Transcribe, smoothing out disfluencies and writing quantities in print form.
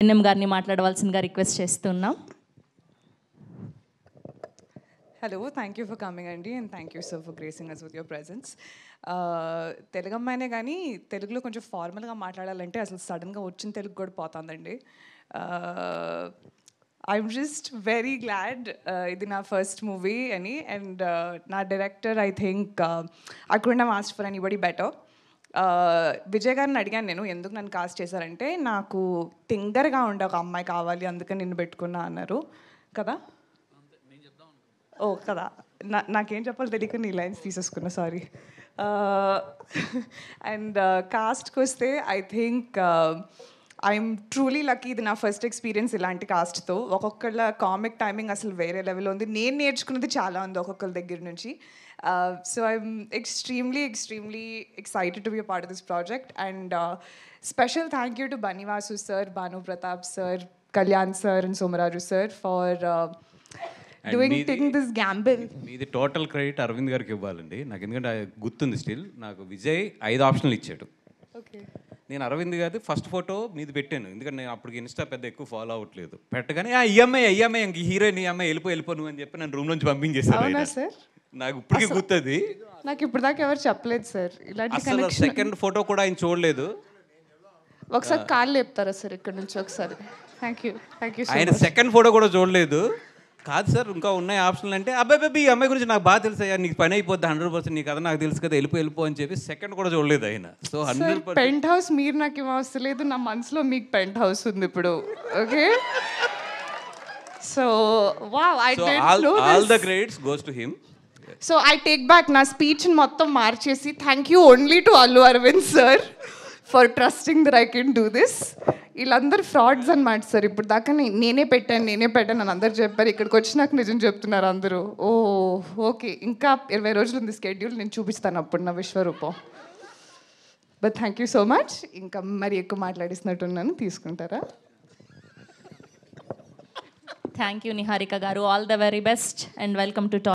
NM గారిని మాట్లాడవలసిందిగా request చేస్తున్నాం. Hello, thank you for coming, Andy, and thank you, sir, for gracing us with your presence. Telugu అమ్మాయినే కానీ తెలుగులో కొంచెం ఫార్మల్గా మాట్లాడాలంటే అసలు సడన్గా వచ్చిన తెలుగు కూడా పోతుందండి. ఐఎమ్ జస్ట్ వెరీ గ్లాడ్ ఇది నా ఫస్ట్ మూవీ అని. అండ్ నా director I think I couldn't have asked for anybody better. Vijay గారిని అడిగాను నేను, ఎందుకు నన్ను కాస్ట్ చేశారంటే నాకు టింగర్గా ఉండే ఒక అమ్మాయి కావాలి, అందుకని నిన్ను పెట్టుకున్నా అన్నారు కదా. ఓ కదా, నాకేం చెప్పాలో తెలియక నీ లైన్స్ తీసేసుకున్నా, సారీ. అండ్ కాస్ట్కి వస్తే I think I'm truly lucky. ఇది నా ఫస్ట్ ఎక్స్పీరియన్స్ ఇలాంటి కాస్ట్తో. ఒక్కొక్కళ్ళ కామిక్ టైమింగ్ అసలు వేరే లెవెల్లో ఉంది. నేను నేర్చుకున్నది చాలా ఉంది ఒక్కొక్కరి దగ్గర నుంచి. So I'm extremely excited to be a part of this project. And special thank you to Banivasu sir, Banu Pratap sir, Kalyan sir and Somaraju sir for taking this gamble. మీది టోటల్ క్రెడిట్ అరవింద్ గారికి ఇవ్వాలండి. నాకు ఎందుకంటే గుర్తుంది still. నాకు విజయ్ 5 ఆప్షన్లు ఇచ్చాడు. Okay, నేను అరవింద్ గారి ఫస్ట్ ఫోటో మీది పెట్టాను, ఎందుకంటే నేను అప్పటికి ఇన్స్టా పెద్ద ఎక్కువ ఫాలో అవ్వట్లేదు. పెట్టగానే ఈఎంఐ ఇంక హీరోయిన్ ఈఎంఐ వెళ్ళిపో నువ్వు అని చెప్పి నన్ను రూమ్ నుంచి పంపించేశారు. సార్ నాకు ఇప్పటికీ గుర్తుంది. నాకు ఇప్పుడు దాకా ఎవరు చెప్పలేదు సార్ ఇలాంటి అసలు సెకండ్ ఫోటో కూడా ఆయన చూడలేదు. ఒకసారి కాళ్ళు లేపుతారా సార్ ఇక్కడ నుంచి ఒకసారి? థ్యాంక్ యూ ఆయన సెకండ్ ఫోటో కూడా చూడలేదు. కాదు సార్ ఇంకా ఉన్నాయి ఆప్షన్లు అంటే, అబ్బాయి ఈ అమ్మాయి గురించి నాకు బాగా తెలుసు అయ్యా, నీకు పని అయిపోద్ది 100%, నీకు కదా నాకు తెలుసు కదా, వెళ్ళిపో అని చెప్పి సెకండ్ కూడా చూడలేదు ఆయన. సో 100% పెంట్ హౌస్ మీరు నాకు ఏం అవసరం లేదు, నా మనసులో మీకు పెంట్ హౌస్ ఉంది ఇప్పుడు. Okay, so wow, I did know this. All the credits goes to him. So I take back నా స్పీచ్ని మొత్తం మార్చేసి thank you only to Allu Aravind sir for trusting that I can do this. వీళ్ళందరూ frauds అనమాట sir. ఇప్పుడు దాకా నేనే పెట్టాను అని అందరు చెప్పారు. ఇక్కడికి వచ్చి నాకు నిజం చెప్తున్నారు అందరూ. ఓ ఓకే, ఇంకా 20 రోజులు ఉంది స్కెడ్యూల్, నేను చూపిస్తాను అప్పుడు నా విశ్వరూపం. But thank you so much. ఇంకా మరి ఎక్కువ మాట్లాడిస్తున్నట్టున్నాను, తీసుకుంటారా? థ్యాంక్ యూ నిహారిక గారు. All the very best and welcome to